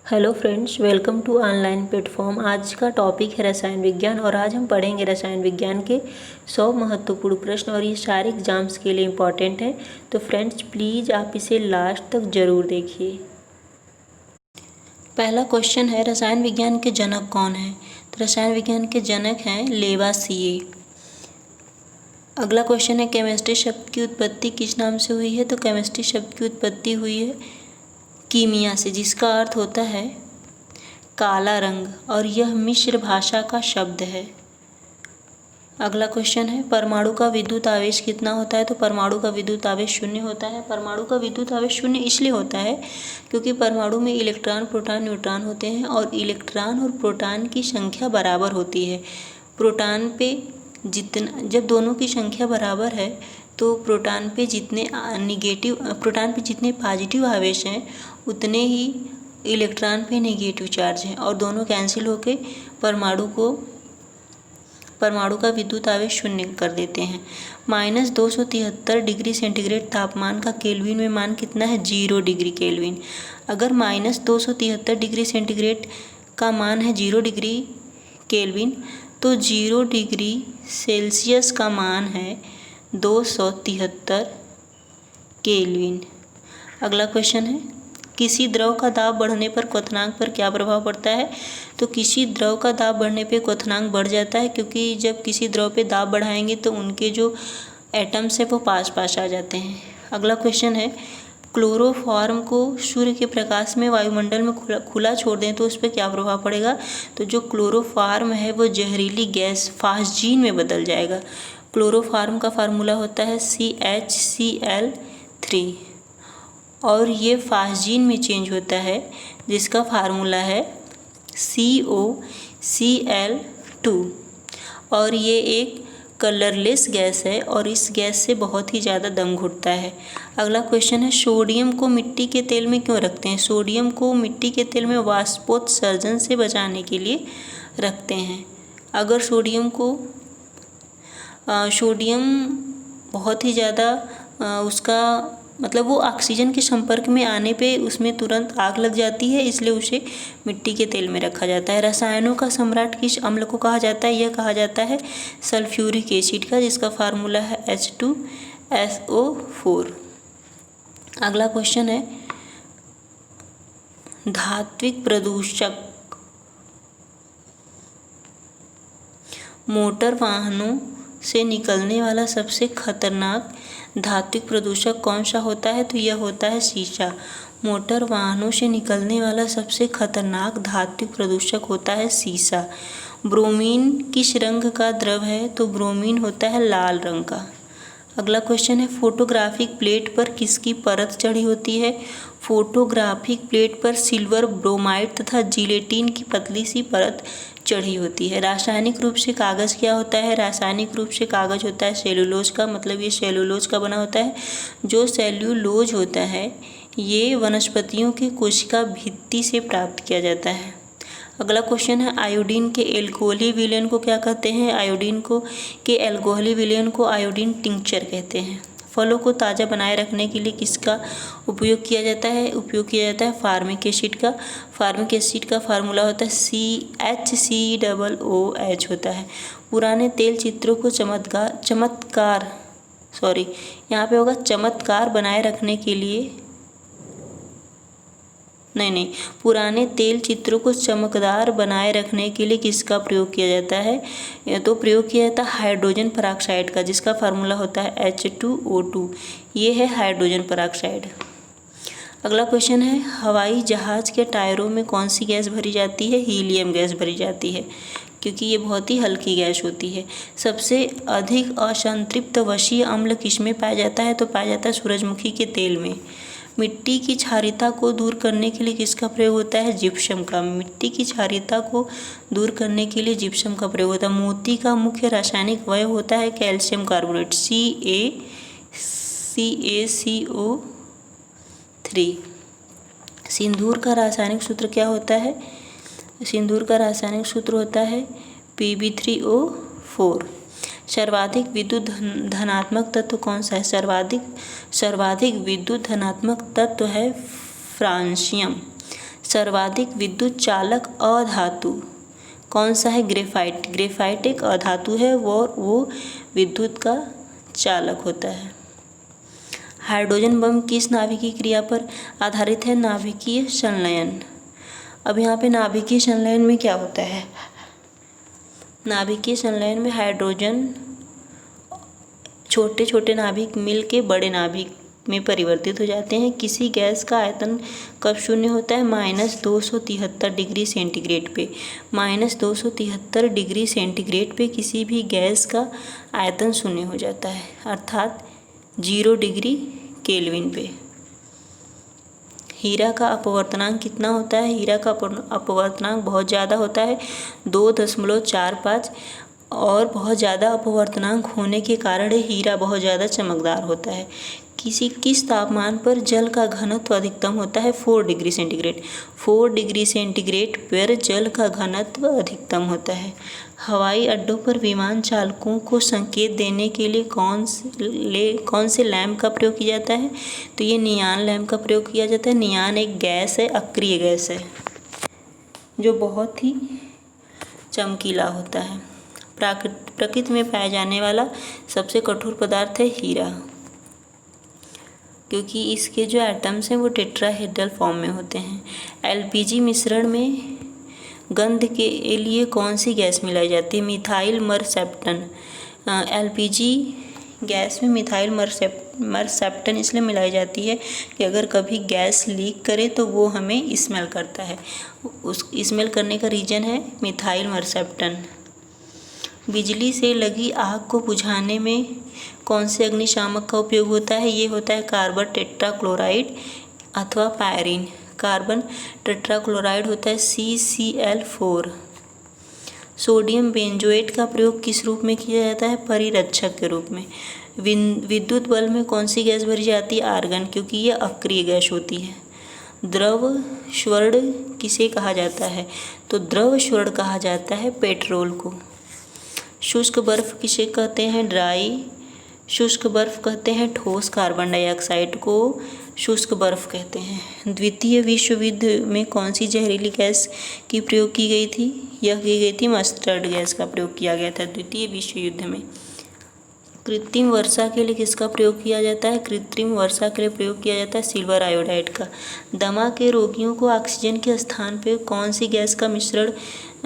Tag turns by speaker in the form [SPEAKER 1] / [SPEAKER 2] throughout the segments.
[SPEAKER 1] Hello friends, welcome to online platform. आज का topic है रसायन विज्ञान और आज हम पढ़ेंगे रसायन विज्ञान के 100 महत्वपूर्ण प्रश्न और ये सारे एग्जाम्स के लिए इम्पॉर्टेंट हैं। तो फ्रेंड्स प्लीज़ आप इसे लास्ट तक ज़रूर देखिए। पहला क्वेश्चन है, रसायन विज्ञान के जनक कौन हैं? तो रसायन विज्ञान के जनक हैं लेवासिए। अगला क्वेश्चन है, केमिस्ट्री शब्द की उत्पत्ति किस नाम से हुई है? तो केमिस्ट्री शब्द की उत्पत्ति हुई है कीमिया से, जिसका अर्थ होता है काला रंग, और यह मिस्र भाषा का शब्द है। अगला क्वेश्चन है, परमाणु का विद्युत आवेश कितना होता है? तो परमाणु का विद्युत आवेश 0 होता है। परमाणु का विद्युत आवेश 0 इसलिए होता है क्योंकि परमाणु में इलेक्ट्रॉन, प्रोटॉन, न्यूट्रॉन होते हैं और इलेक्ट्रॉन और प्रोटॉन की संख्या बराबर होती है। प्रोटॉन पे जितना, जब दोनों की संख्या बराबर है तो प्रोटॉन पे जितने पॉजिटिव आवेश हैं उतने ही इलेक्ट्रॉन पे नेगेटिव चार्ज हैं और दोनों कैंसिल होके परमाणु का विद्युत आवेश 0 कर देते हैं। -273 डिग्री सेंटीग्रेड तापमान का केल्विन में मान कितना है? 0 डिग्री केल्विन। अगर -273 डिग्री सेंटीग्रेड का मान है 0 डिग्री केल्विन तो 0 डिग्री सेल्सियस का मान है 273 केल्विन। अगला क्वेश्चन है, किसी द्रव का दाब बढ़ने पर क्वथनांक पर क्या प्रभाव पड़ता है? तो किसी द्रव का दाब बढ़ने पे क्वथनांक बढ़ जाता है, क्योंकि जब किसी द्रव पे दाब बढ़ाएंगे तो उनके जो एटम्स है वो पास पास आ जाते हैं। अगला क्वेश्चन है, क्लोरोफॉर्म को सूर्य के प्रकाश में वायुमंडल में खुला छोड़ दें तो उस पर क्या प्रभाव पड़ेगा? तो जो क्लोरोफॉर्म है वो जहरीली गैस फास्जीन में बदल जाएगा। क्लोरोफॉर्म का फार्मूला होता है CHCl3 और ये फास्जीन में चेंज होता है जिसका फार्मूला है COCl2 और ये एक कलरलेस गैस है और इस गैस से बहुत ही ज़्यादा दम घुटता है। अगला क्वेश्चन है, सोडियम को मिट्टी के तेल में क्यों रखते हैं? सोडियम को मिट्टी के तेल में वाष्पोत्सर्जन से बचाने के लिए रखते हैं। अगर सोडियम बहुत ही ज़्यादा उसका मतलब वो ऑक्सीजन के संपर्क में आने पे उसमें तुरंत आग लग जाती है, इसलिए उसे मिट्टी के तेल में रखा जाता है। रसायनों का सम्राट किस अम्ल को कहा जाता है? यह कहा जाता है सल्फ्यूरिक एसिड का, जिसका फार्मूला है H2SO4। अगला क्वेश्चन है, धात्विक प्रदूषक मोटर वाहनों से निकलने वाला सबसे खतरनाक धात्विक प्रदूषक कौन सा होता है? तो यह होता है सीसा। मोटर वाहनों से निकलने वाला सबसे खतरनाक धात्विक प्रदूषक होता है सीसा। ब्रोमीन किस रंग का द्रव है? तो ब्रोमीन होता है लाल रंग का। अगला क्वेश्चन है, फोटोग्राफिक प्लेट पर किसकी परत चढ़ी होती है? फोटोग्राफिक प्लेट पर सिल्वर, ब्रोमाइड तथा जिलेटिन की पतली सी परत चढ़ी होती है। रासायनिक रूप से कागज़ क्या होता है? रासायनिक रूप से कागज़ होता है सेलुलोज का, मतलब ये सेलुलोज का बना होता है। जो सेल्यूलोज होता है ये वनस्पतियों की कोशिका भित्ति से प्राप्त किया जाता है। अगला क्वेश्चन है, आयोडीन के एल्कोहली विलयन को क्या कहते हैं? आयोडीन के एल्कोहली विलयन को आयोडीन टिंक्चर कहते हैं। फलों को ताज़ा बनाए रखने के लिए किसका उपयोग किया जाता है? उपयोग किया जाता है फार्मिक एसिड का। फार्मिक एसिड का फार्मूला होता है CHCOOH होता है। पुराने तेल चित्रों को चमत्कार बनाए रखने के लिए पुराने तेल चित्रों को चमकदार बनाए रखने के लिए किसका प्रयोग किया जाता है? तो प्रयोग किया जाता है हाइड्रोजन पेरोक्साइड का, जिसका फार्मूला होता है H2O2। ये है हाइड्रोजन पेरोक्साइड। अगला क्वेश्चन है, हवाई जहाज़ के टायरों में कौन सी गैस भरी जाती है? हीलियम गैस भरी जाती है, क्योंकि ये बहुत ही हल्की गैस होती है। सबसे अधिक असंतृप्त वशीय अम्ल किसमें पाया जाता है? तो पाया जाता है सूरजमुखी के तेल में। मिट्टी की क्षारीयता को दूर करने के लिए किसका प्रयोग होता है? जिप्सम का। मिट्टी की क्षारीयता को दूर करने के लिए जिप्सम का प्रयोग होता है। मोती का मुख्य रासायनिक अवयव होता है कैल्शियम कार्बोनेट, CaCO3। सिंदूर का रासायनिक सूत्र क्या होता है? सिंदूर का रासायनिक सूत्र होता है Pb3O4। सर्वाधिक विद्युत धनात्मक तत्व कौन सा है? सर्वाधिक विद्युत धनात्मक तत्व है फ्रांसियम। सर्वाधिक विद्युत चालक अधातु कौन सा है? ग्रेफाइट। ग्रेफाइट एक अधातु है, वो विद्युत का चालक होता है। हाइड्रोजन बम किस नाभिकीय क्रिया पर आधारित है? नाभिकीय संलयन। अब यहाँ पे नाभिकीय संलयन में क्या होता है? नाभिकीय संलयन में हाइड्रोजन छोटे छोटे नाभिक मिल के बड़े नाभिक में परिवर्तित हो जाते हैं। किसी गैस का आयतन कब शून्य होता है? -273 डिग्री सेंटीग्रेड पे। -273 डिग्री सेंटीग्रेड पे किसी भी गैस का आयतन शून्य हो जाता है, अर्थात 0 डिग्री केल्विन पे। हीरा का अपवर्तनांक कितना होता है? हीरा का अपवर्तनांक बहुत ज़्यादा होता है, 2.45, और बहुत ज़्यादा अपवर्तनांक होने के कारण हीरा बहुत ज़्यादा चमकदार होता है। किस तापमान पर जल का घनत्व अधिकतम होता है? 4 डिग्री सेंटीग्रेड। 4 डिग्री सेंटीग्रेड पर जल का घनत्व अधिकतम होता है। हवाई अड्डों पर विमान चालकों को संकेत देने के लिए कौन से लैंप का प्रयोग किया जाता है? तो ये नियान लैंप का प्रयोग किया जाता है। नियान एक गैस है, अक्रिय गैस है, जो बहुत ही चमकीला होता है। प्रकृति में पाया जाने वाला सबसे कठोर पदार्थ है हीरा, क्योंकि इसके जो एटम्स हैं वो टेट्राहेड्रल फॉर्म में होते हैं। एलपीजी मिश्रण में गंध के लिए कौन सी गैस मिलाई जाती है? मिथाइल मरसेप्टन। एलपीजी गैस में मिथाइल मरसेप्टन इसलिए मिलाई जाती है कि अगर कभी गैस लीक करे तो वो हमें स्मेल करता है। उस स्मेल करने का रीज़न है मिथाइल मरसेप्टन। बिजली से लगी आग को बुझाने में कौन से अग्निशामक का उपयोग होता है? ये होता है कार्बन टेट्राक्लोराइड अथवा पायरीन। कार्बन टेट्राक्लोराइड होता है CCl4। सोडियम बेंजोएट का प्रयोग किस रूप में किया जाता है? परिरक्षक के रूप में। विद्युत बल्ब में कौन सी गैस भरी जाती है? आर्गन, क्योंकि यह अक्रिय गैस होती है। द्रव स्वर्ण किसे कहा जाता है? तो द्रव स्वर्ण कहा जाता है पेट्रोल को। शुष्क बर्फ किसे कहते हैं? ड्राई। शुष्क बर्फ कहते हैं ठोस कार्बन डाइऑक्साइड को शुष्क बर्फ कहते हैं। द्वितीय विश्व युद्ध में कौन सी जहरीली गैस की प्रयोग की गई थी? यह की गई थी मस्टर्ड गैस का प्रयोग किया गया था द्वितीय विश्व युद्ध में। कृत्रिम वर्षा के लिए किसका प्रयोग किया जाता है? कृत्रिम वर्षा के लिए प्रयोग किया जाता है सिल्वर आयोडाइड का। दमा के रोगियों को ऑक्सीजन के स्थान पे कौन सी गैस का मिश्रण,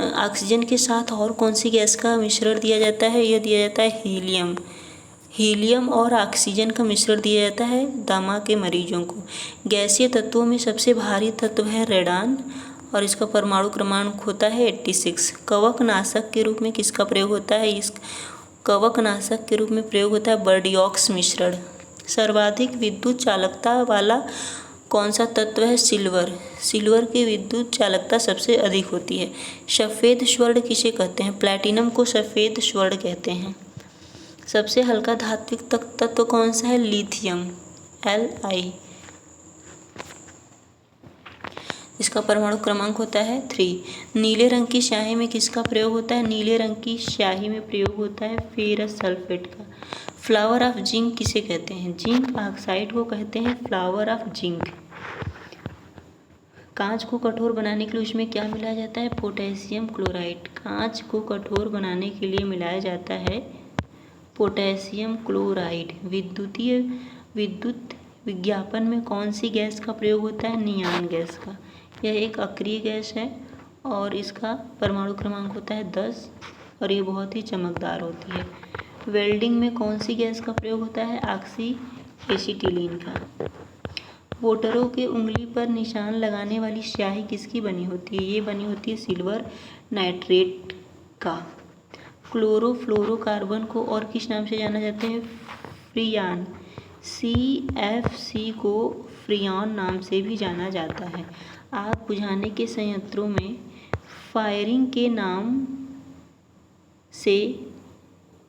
[SPEAKER 1] ऑक्सीजन के साथ और कौन सी गैस का मिश्रण दिया जाता है? यह दिया जाता है हीलियम। हीलियम और ऑक्सीजन का मिश्रण दिया जाता है दमा के मरीजों को। गैसीय तत्वों में सबसे भारी तत्व है रेडान और इसका परमाणु क्रमांक होता है 86। कवकनाशक के रूप में किसका प्रयोग होता है? इस कवकनाशक के रूप में प्रयोग होता है बर्डियॉक्स मिश्रण। सर्वाधिक विद्युत चालकता वाला कौन सा तत्व है? सिल्वर। सिल्वर की विद्युत चालकता सबसे अधिक होती है। सफ़ेद स्वर्ण किसे कहते हैं? प्लैटिनम को सफ़ेद स्वर्ण कहते हैं। सबसे हल्का धात्विक तत्व कौन सा है? Lithium, Li। इसका परमाणु क्रमांक होता है 3। नीले रंग की स्याही में किसका प्रयोग होता है? नीले रंग की स्याही में प्रयोग होता है फेरस सल्फेट का। फ्लावर ऑफ जिंक किसे कहते हैं? जिंक ऑक्साइड को कहते हैं फ्लावर ऑफ जिंक। कांच को कठोर बनाने के लिए उसमें क्या मिलाया जाता है? Potassium chloride. कांच को कठोर बनाने के लिए मिलाया जाता है पोटेशियम क्लोराइड। विद्युत विज्ञापन में कौन सी गैस का प्रयोग होता है? नियान गैस का। यह एक अक्रिय गैस है और इसका परमाणु क्रमांक होता है 10 और ये बहुत ही चमकदार होती है। वेल्डिंग में कौन सी गैस का प्रयोग होता है? ऑक्सी एसिटिलीन का। वोटरों के उंगली पर निशान लगाने वाली स्याही किसकी बनी होती है? ये बनी होती है सिल्वर नाइट्रेट का। क्लोरोफ्लोरोकार्बन को और किस नाम से जाना जाते हैं? फ्रियान। CFC को फ्रियान नाम से भी जाना जाता है। आग बुझाने के संयंत्रों में फायरिंग के नाम से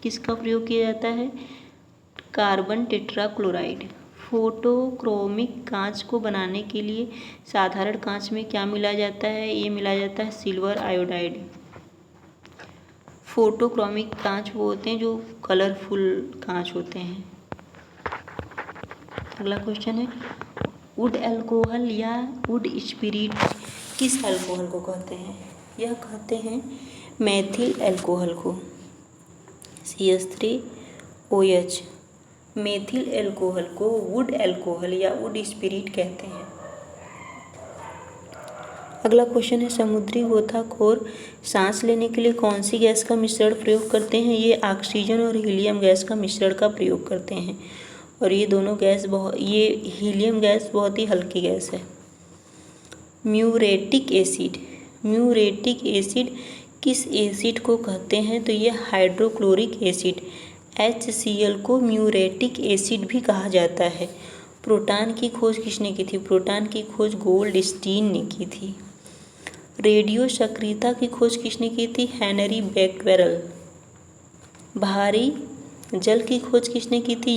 [SPEAKER 1] किसका प्रयोग किया जाता है? Carbon tetrachloride. फोटोक्रोमिक कांच को बनाने के लिए साधारण कांच में क्या मिलाया जाता है? ये मिलाया जाता है सिल्वर आयोडाइड। फोटोक्रोमिक कांच वो होते हैं जो कलरफुल कांच होते हैं। अगला क्वेश्चन है वुड अल्कोहल या वुड स्पिरिट किस अल्कोहल को कहते हैं? यह कहते हैं मेथिल अल्कोहल को, CH3OH। मेथिल अल्कोहल को वुड अल्कोहल या वुड स्पिरिट कहते हैं। अगला क्वेश्चन है, समुद्री गोताखोर सांस लेने के लिए कौन सी गैस का मिश्रण प्रयोग करते हैं? ये ऑक्सीजन और हीलियम गैस का मिश्रण का प्रयोग करते हैं, और ये दोनों गैस ये हीलियम गैस बहुत ही हल्की गैस है। म्यूरेटिक एसिड, म्यूरेटिक एसिड किस एसिड को कहते हैं? तो ये हाइड्रोक्लोरिक एसिड HCl को म्यूरेटिक एसिड भी कहा जाता है। प्रोटॉन की खोज किसने की थी? प्रोटॉन की खोज गोल्डस्टीन ने की थी। रेडियो सक्रियता की खोज किसने की थी? Henry Becquerel. भारी जल की खोज किसने की थी?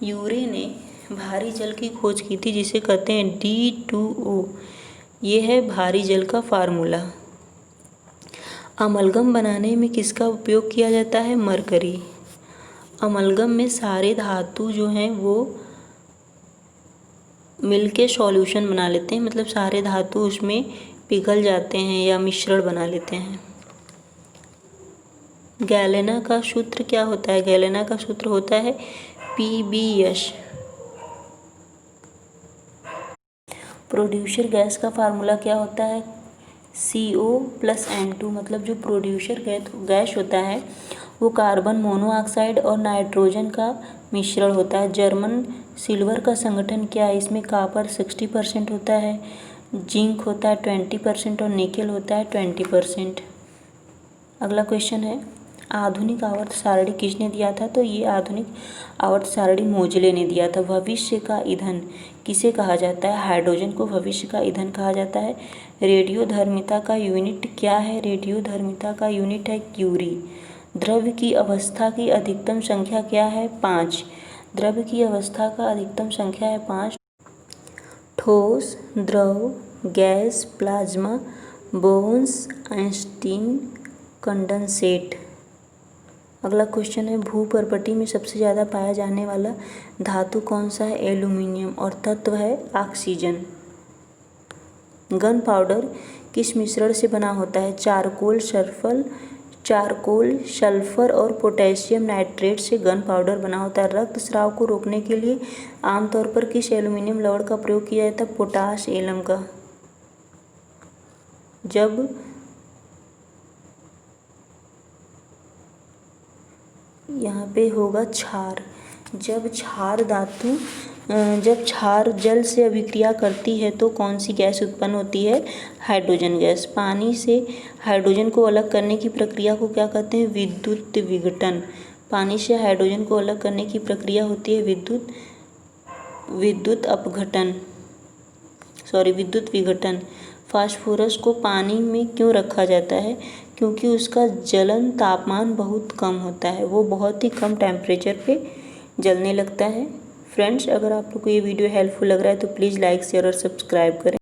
[SPEAKER 1] यूरे ने भारी जल की खोज की थी, जिसे कहते हैं D2O। ये है भारी जल का फार्मूला। अमलगम बनाने में किसका उपयोग किया जाता है? मरकरी। अमलगम में सारे धातु जो हैं वो मिलके सॉल्यूशन बना लेते हैं, मतलब सारे धातु उसमें पिघल जाते हैं या मिश्रण बना लेते हैं। गैलेना का सूत्र क्या होता है? गैलेना का सूत्र होता है PbS। प्रोड्यूसर गैस का फार्मूला क्या होता है? CO+N2। मतलब जो प्रोड्यूसर गैस होता है वो कार्बन मोनोऑक्साइड और नाइट्रोजन का मिश्रण होता है। जर्मन सिल्वर का संगठन क्या है? इसमें कॉपर 60% होता है, जिंक होता है 20% और निकेल होता है 20%। अगला क्वेश्चन है, आधुनिक आवर्त सारणी किसने दिया था? तो ये आधुनिक आवर्त सारणी मोजले ने दिया था। भविष्य का ईंधन किसे कहा जाता है? हाइड्रोजन को भविष्य का ईंधन कहा जाता है। रेडियोधर्मिता का यूनिट क्या है? रेडियोधर्मिता का यूनिट है क्यूरी। द्रव्य की अवस्था की अधिकतम संख्या क्या है? 5। द्रव्य की अवस्था का अधिकतम संख्या है 5। ठोस, द्रव, gas, plasma, bones, Einstein, condensate. अगला क्वेश्चन है, भूपर्पटी में सबसे ज़्यादा पाया जाने वाला धातु कौन सा है? एल्यूमिनियम। और तत्व है ऑक्सीजन। गन पाउडर किस मिश्रण से बना होता है? चारकोल, सल्फर और पोटेशियम नाइट्रेट से गन पाउडर बना होता है। रक्तस्राव को रोकने के लिए आमतौर पर किस एल्यूमिनियम लवण का प्रयोग किया जाता है? पोटाश एलम का। जब यहाँ पे होगा क्षार। जब क्षार जल से अभिक्रिया करती है तो कौन सी गैस उत्पन्न होती है? Hydrogen gas. पानी से हाइड्रोजन को अलग करने की प्रक्रिया को क्या कहते हैं? विद्युत विघटन। पानी से हाइड्रोजन को अलग करने की प्रक्रिया होती है विद्युत विघटन। फास्फोरस को पानी में क्यों रखा जाता है? क्योंकि उसका जलन तापमान बहुत कम होता है, वो बहुत ही कम टेम्परेचर पे जलने लगता है। फ्रेंड्स, अगर आप लोग को ये वीडियो हेल्पफुल लग रहा है तो प्लीज़ लाइक, शेयर और सब्सक्राइब करें।